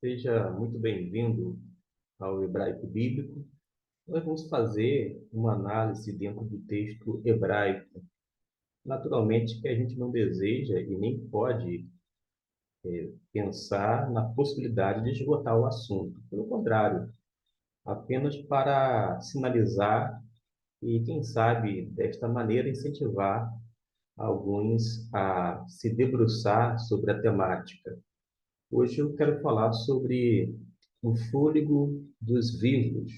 Seja muito bem-vindo ao Hebraico Bíblico. Nós vamos fazer uma análise dentro do texto hebraico. Naturalmente que a gente não deseja e nem pode pensar na possibilidade de esgotar o assunto. Pelo contrário, apenas para sinalizar e, quem sabe, desta maneira, incentivar alguns a se debruçar sobre a temática. Hoje eu quero falar sobre o fôlego dos vivos.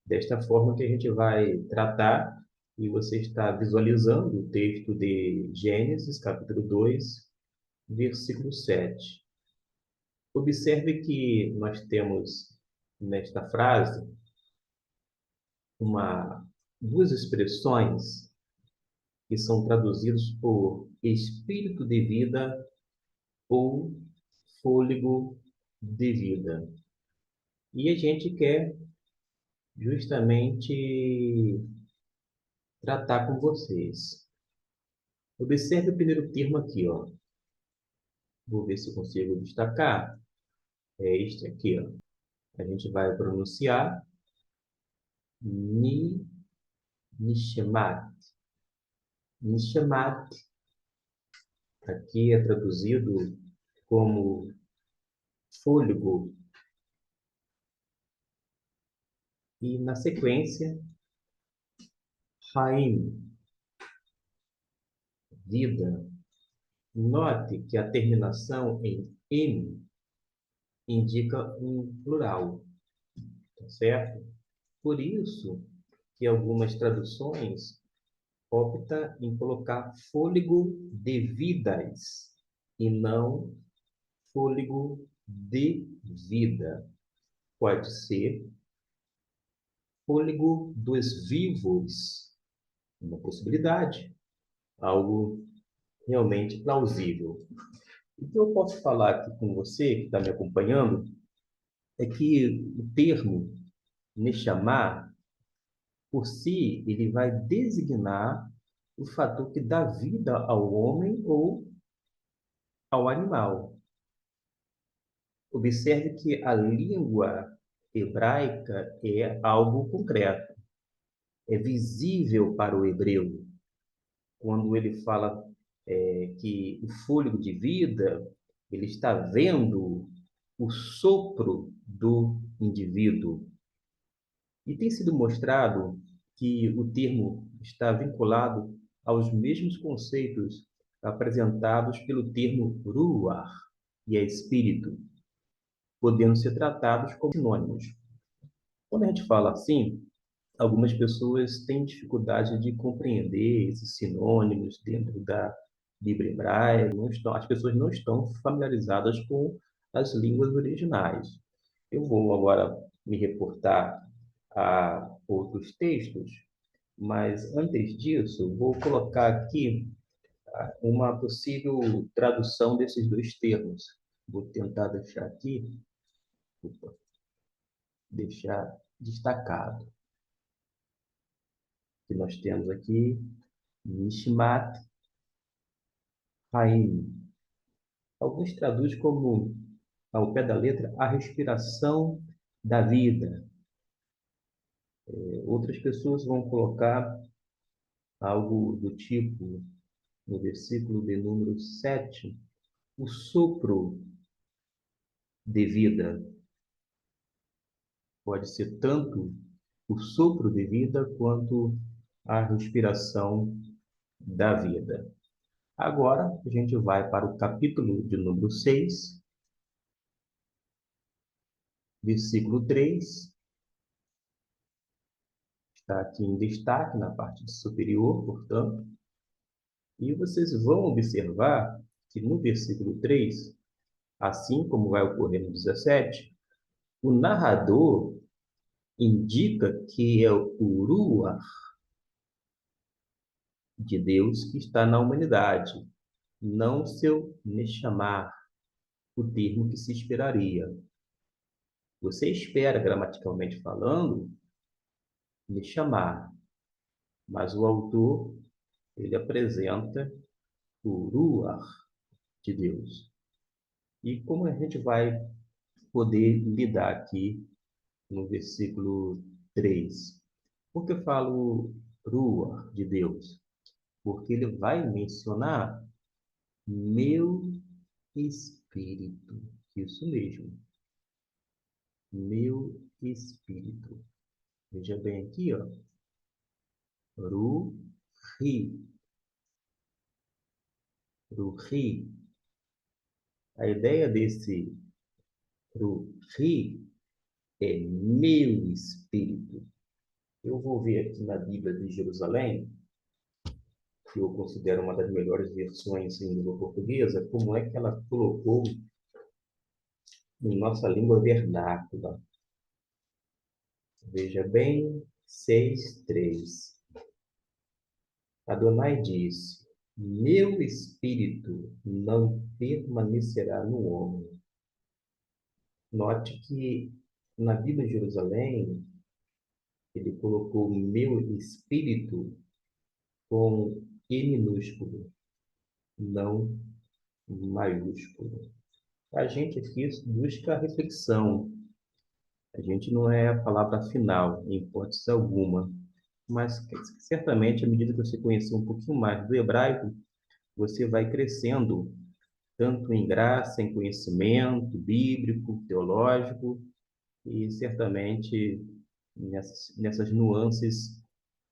Desta forma que a gente vai tratar, e você está visualizando o texto de Gênesis, capítulo 2, versículo 7. Observe que nós temos nesta frase duas expressões que são traduzidas por espírito de vida ou fôlego de vida. E a gente quer justamente tratar com vocês. Observe o primeiro termo aqui, ó. Vou ver se eu consigo destacar. É este aqui, ó. A gente vai pronunciar ni, nishemat. Nishemat aqui é traduzido como fôlego. E na sequência, Haim, vida. Note que a terminação em M indica um plural, tá certo? Por isso que algumas traduções opta em colocar fôlego de vidas e não fôlego de vida. Pode ser fôlego dos vivos, uma possibilidade, algo realmente plausível. O que eu posso falar aqui com você, que está me acompanhando, é que o termo Neshama, por si, ele vai designar o fator que dá vida ao homem ou ao animal. Observe que a língua hebraica é algo concreto, é visível para o hebreu. Quando ele fala que o fôlego de vida, ele está vendo o sopro do indivíduo. E tem sido mostrado que o termo está vinculado aos mesmos conceitos apresentados pelo termo ruach, e é espírito, podendo ser tratados como sinônimos. Quando a gente fala assim, algumas pessoas têm dificuldade de compreender esses sinônimos dentro da Bíblia hebraica, as pessoas não estão familiarizadas com as línguas originais. Eu vou agora me reportar a outros textos, mas antes disso, vou colocar aqui uma possível tradução desses dois termos. Vou tentar deixar aqui, deixar destacado. Que nós temos aqui Nishmat Haim. Alguns traduzem como, ao pé da letra, a respiração da vida. Outras pessoas vão colocar algo do tipo, no versículo de número 7, o sopro de vida. Pode ser tanto o sopro de vida quanto a respiração da vida. Agora, a gente vai para o capítulo de número 6, versículo 3. Está aqui em destaque na parte superior, portanto. E vocês vão observar que no versículo 3, assim como vai ocorrer no 17, o narrador indica que é o Ruach de Deus que está na humanidade, não seu Neshama, o termo que se esperaria. Você espera, gramaticalmente falando, Neshama, mas o autor ele apresenta o Ruach de Deus. E como a gente vai poder lidar aqui no versículo 3? Por que eu falo rua de Deus? Porque ele vai mencionar meu espírito. Isso mesmo, meu espírito. Veja bem aqui, ó. Ruhi. Ruhi. A ideia desse Ruhi é meu espírito. Eu vou ver aqui na Bíblia de Jerusalém, que eu considero uma das melhores versões em língua portuguesa, como é que ela colocou em nossa língua vernácula. Veja bem, 6:3. Adonai disse: meu espírito não permanecerá no homem. Note que na Bíblia de Jerusalém, ele colocou meu espírito com E minúsculo, não maiúsculo. A gente aqui busca a reflexão. A gente não é a palavra final, em hipótese alguma. Mas certamente, à medida que você conhecer um pouquinho mais do hebraico, você vai crescendo, tanto em graça, em conhecimento bíblico, teológico, e certamente nessas nuances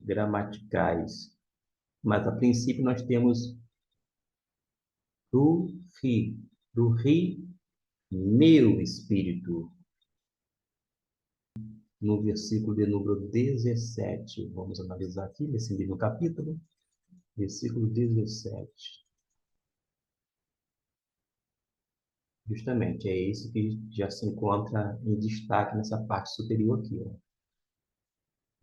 gramaticais. Mas, a princípio, nós temos Ruhi, Ruhi, meu espírito, no versículo de número 17. Vamos analisar aqui nesse mesmo capítulo, versículo 17. Justamente, é isso que já se encontra em destaque nessa parte superior aqui, ó.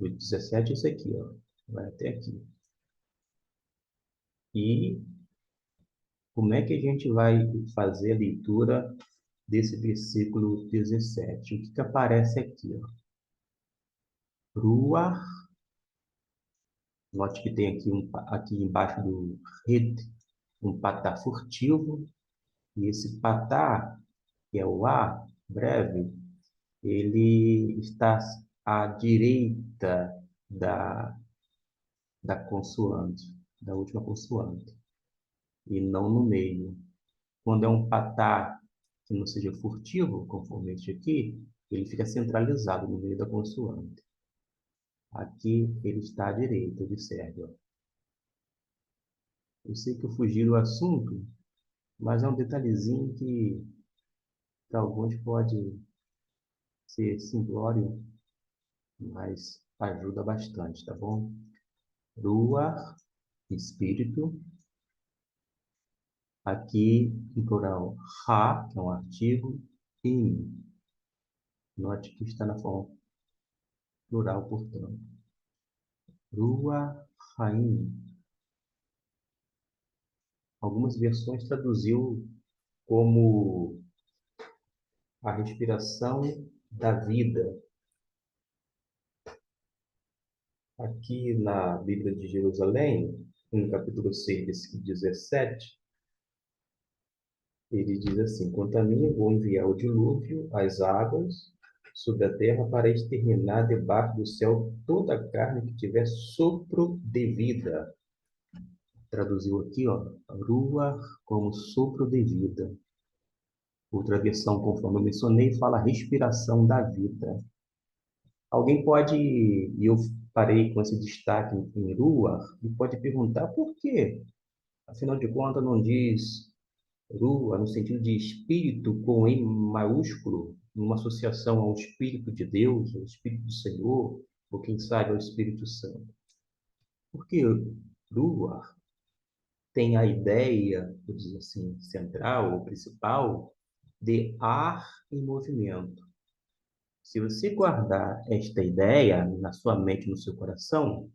O 17 é isso aqui, ó. Vai até aqui. E como é que a gente vai fazer a leitura desse versículo 17? O que que aparece aqui, ó? Ruach, note que tem aqui, aqui embaixo do red, um patá furtivo, e esse patá, que é o A, breve, ele está à direita da, da consoante, da última consoante, e não no meio. Quando é um patá que não seja furtivo, conforme este aqui, ele fica centralizado no meio da consoante. Aqui ele está à direita, observe. Ó. Eu sei que eu fugi do assunto, mas é um detalhezinho que para alguns pode ser simplório, mas ajuda bastante, tá bom? Ruach, espírito. Aqui, em plural, ha, que é um artigo, im. Note que está na forma plural, portanto. Ruachaim. Algumas versões traduziu como a respiração da vida. Aqui na Bíblia de Jerusalém, no capítulo 6, versículo 17, ele diz assim: quanto a mim, eu vou enviar o dilúvio, as águas, sobre a terra para exterminar debaixo do céu toda a carne que tiver sopro de vida. Traduziu aqui, ó, ruach como sopro de vida. Outra versão, conforme eu mencionei, fala respiração da vida. Alguém pode, e eu parei com esse destaque em ruach, e pode perguntar por quê? Afinal de contas, não diz rua no sentido de espírito com E maiúsculo, numa associação ao Espírito de Deus, ao Espírito do Senhor, ou quem sabe ao Espírito Santo. Porque rua tem a ideia, vou dizer assim, central ou principal, de ar em movimento. Se você guardar esta ideia na sua mente, no seu coração,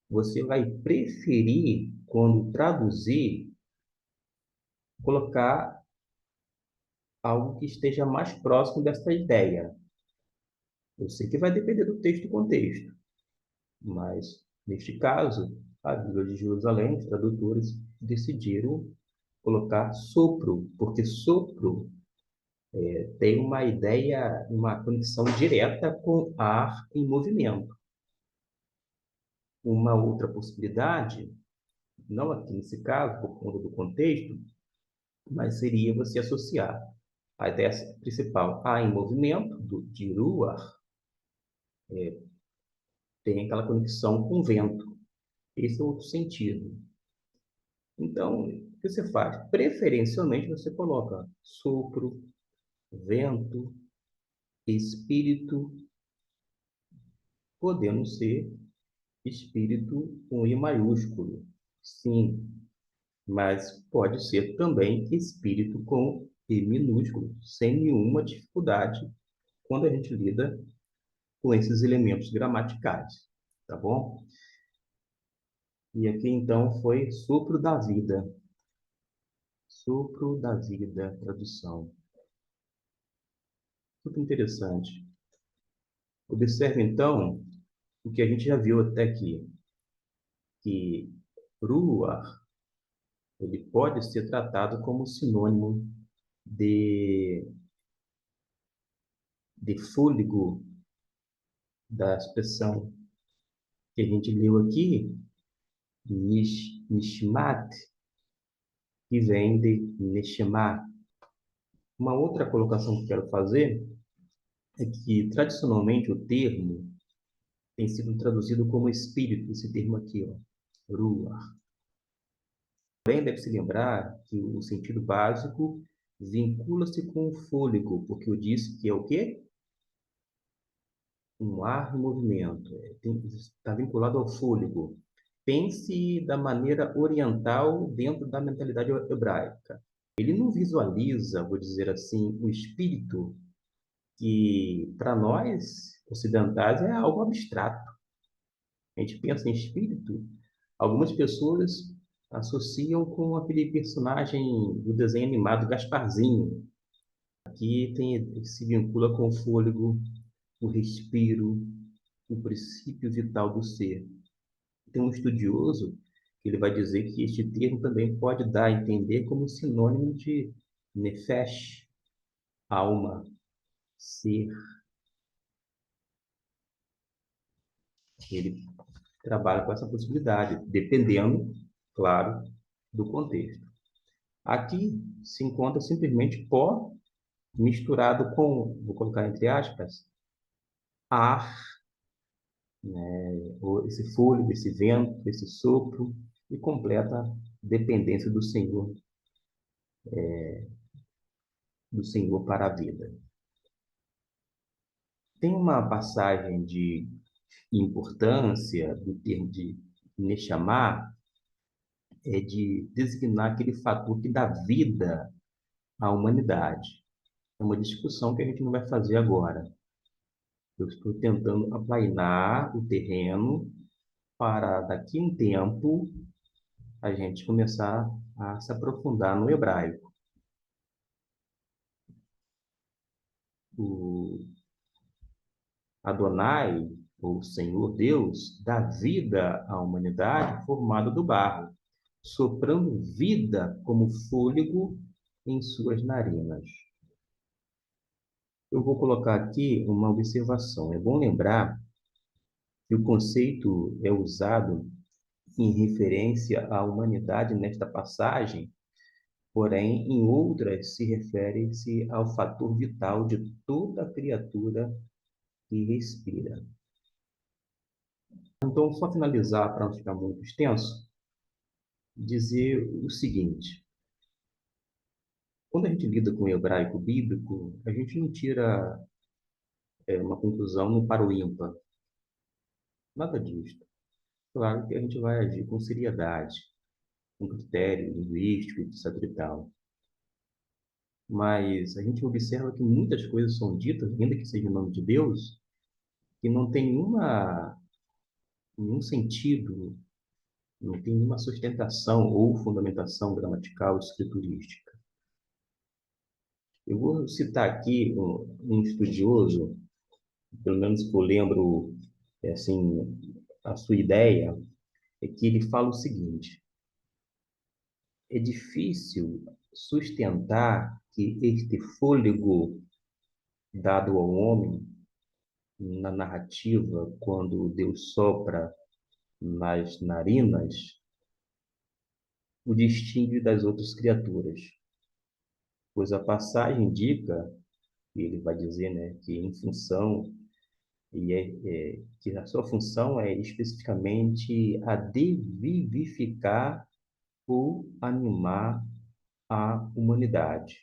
você vai preferir, quando traduzir, colocar algo que esteja mais próximo dessa ideia. Eu sei que vai depender do texto e contexto, mas, neste caso, a Bíblia de Jerusalém, os tradutores decidiram colocar sopro, porque sopro tem uma ideia, uma conexão direta com ar em movimento. Uma outra possibilidade, não aqui nesse caso, por conta do contexto, mas seria você associar a ideia principal, ar em movimento, de ruach, tem aquela conexão com o vento. Esse é outro sentido. Então, o que você faz? Preferencialmente, você coloca sopro, vento, espírito, podendo ser espírito com I maiúsculo. Sim, mas pode ser também espírito com I minúsculo, sem nenhuma dificuldade quando a gente lida com esses elementos gramaticais, tá bom? E aqui então foi sopro da vida. Sopro da vida, tradução. Muito interessante. Observe então o que a gente já viu até aqui, que ruach, ele pode ser tratado como sinônimo de, de fôlego, da expressão que a gente leu aqui, nishmat, que vem de neshama. Uma outra colocação que eu quero fazer é que, tradicionalmente, o termo tem sido traduzido como espírito, esse termo aqui, ó, ruach. Porém, deve-se lembrar que o sentido básico vincula-se com o fôlego, porque eu disse que é o quê? Um ar em movimento. Está vinculado ao fôlego. Pense da maneira oriental dentro da mentalidade hebraica. Ele não visualiza, vou dizer assim, o espírito que, para nós ocidentais, é algo abstrato. A gente pensa em espírito, algumas pessoas associam com aquele personagem do desenho animado Gasparzinho, que se vincula com o fôlego, o respiro, o princípio vital do ser. Tem um estudioso que ele vai dizer que este termo também pode dar a entender como sinônimo de nefesh, alma, ser. Ele trabalha com essa possibilidade, dependendo, claro, do contexto. Aqui se encontra simplesmente pó misturado com, vou colocar entre aspas, ar, esse fôlego, esse vento, esse sopro, e completa dependência do Senhor para a vida. Tem uma passagem de importância do termo de Neshama, de designar aquele fator que dá vida à humanidade. É uma discussão que a gente não vai fazer agora. Eu estou tentando aplainar o terreno para, daqui a um tempo, a gente começar a se aprofundar no hebraico. O Adonai, o Senhor Deus, dá vida à humanidade formada do barro, soprando vida como fôlego em suas narinas. Eu vou colocar aqui uma observação. É bom lembrar que o conceito é usado em referência à humanidade nesta passagem, porém, em outras se refere-se ao fator vital de toda criatura que respira. Então, só finalizar, para não ficar muito extenso, dizer o seguinte: quando a gente lida com o hebraico bíblico, a gente não tira uma conclusão no par ou ímpar, nada disso. Claro que a gente vai agir com seriedade, com critério linguístico, etc. e tal. Mas a gente observa que muitas coisas são ditas, ainda que seja em nome de Deus, que não tem nenhum sentido, não tem nenhuma sustentação ou fundamentação gramatical escriturística. Eu vou citar aqui um estudioso, pelo menos que eu lembro, assim, a sua ideia, é que ele fala o seguinte: é difícil sustentar que este fôlego dado ao homem na narrativa, quando Deus sopra nas narinas, o distingue das outras criaturas. Pois a passagem indica, e ele vai dizer, né, que em função, que a sua função é especificamente a de vivificar ou animar a humanidade.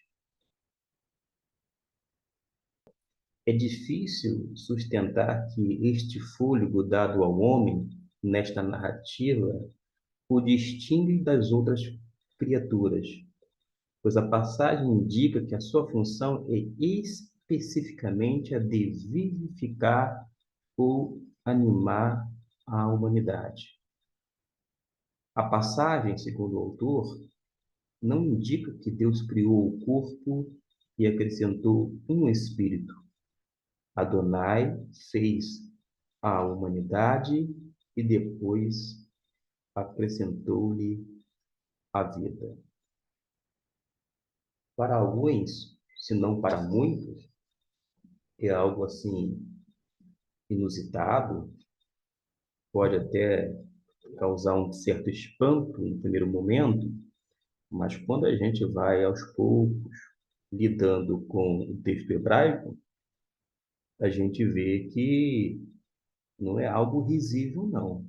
É difícil sustentar que este fôlego dado ao homem, nesta narrativa, o distingue das outras criaturas, pois a passagem indica que a sua função é especificamente a de vivificar ou animar a humanidade. A passagem, segundo o autor, não indica que Deus criou o corpo e acrescentou um espírito. Adonai fez a humanidade e depois acrescentou-lhe a vida. Para alguns, se não para muitos, é algo assim inusitado, pode até causar um certo espanto no primeiro momento, mas quando a gente vai aos poucos lidando com o texto hebraico, a gente vê que não é algo risível, não.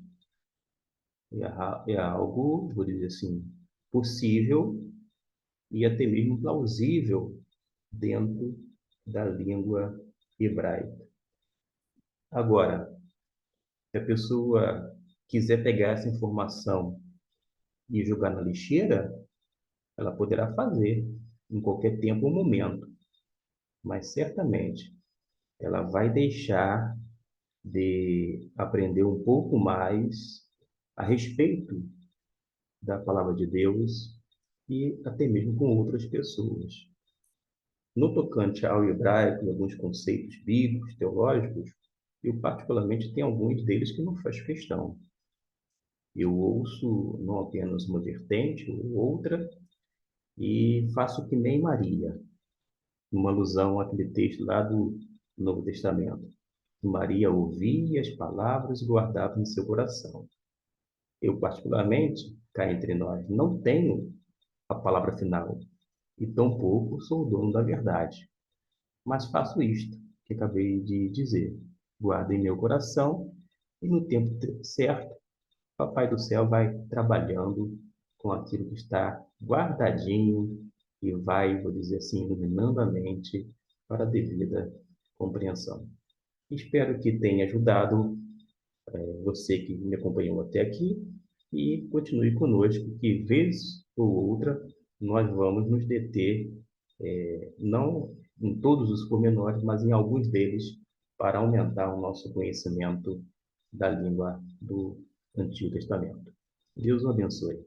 É algo, vou dizer assim, possível e até mesmo plausível dentro da língua hebraica. Agora, se a pessoa quiser pegar essa informação e jogar na lixeira, ela poderá fazer em qualquer tempo ou momento, mas certamente ela vai deixar de aprender um pouco mais a respeito da palavra de Deus e até mesmo com outras pessoas. No tocante ao hebraico e alguns conceitos bíblicos, teológicos, eu particularmente tenho alguns deles que não faço questão. Eu ouço não apenas uma vertente ou outra e faço que nem Maria, uma alusão àquele texto lá do Novo Testamento. Maria ouvia as palavras e guardava em seu coração. Eu, particularmente, cá entre nós, não tenho a palavra final e tampouco sou o dono da verdade. Mas faço isto que acabei de dizer. Guardo em meu coração e no tempo certo, Papai do Céu vai trabalhando com aquilo que está guardadinho e vai, vou dizer assim, iluminando a mente para a devida compreensão. Espero que tenha ajudado você que me acompanhou até aqui e continue conosco, que vez ou outra nós vamos nos deter, não em todos os pormenores, mas em alguns deles, para aumentar o nosso conhecimento da língua do Antigo Testamento. Deus o abençoe.